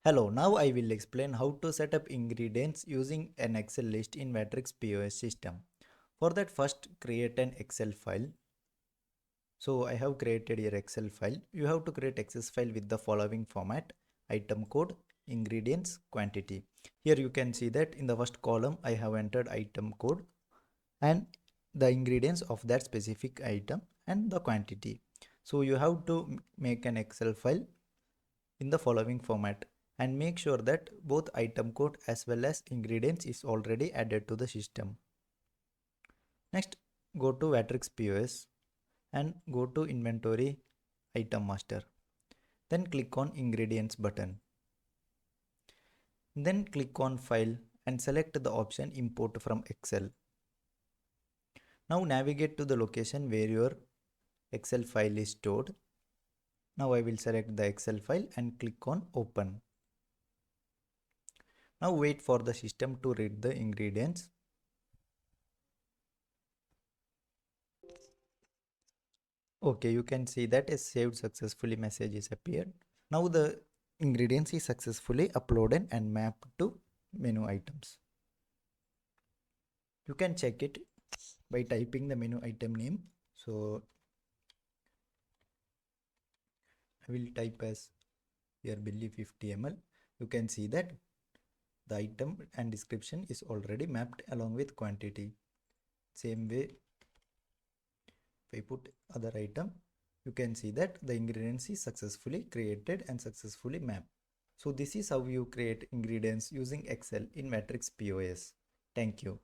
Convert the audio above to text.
Hello, now I will explain how to set up ingredients using an Excel list in Vatrix POS system. For that, first create an Excel file. So I have created your Excel file. You have to create Excel file with the following format: item code, ingredients, quantity. Here you can see that in the first column I have entered item code and the ingredients of that specific item and the quantity. So you have to make an Excel file in the following format and make sure that both item code as well as ingredients is already added to the system. Next, go to Vatrix POS and go to inventory item master. Then click on ingredients button. Then click on file and select the option import from Excel. Now navigate to the location where your Excel file is stored. Now I will select the Excel file and click on open. Now wait for the system to read the ingredients. Okay, you can see that a saved successfully message is appeared. Now the ingredients is successfully uploaded and mapped to menu items. You can check it by typing the menu item name. So I will type as here belly 50 ml. You can see that the item and description is already mapped along with quantity. Same way, if I put other item, you can see that the ingredients is successfully created and successfully mapped. So this is how you create ingredients using Excel in Vatrix POS. Thank you.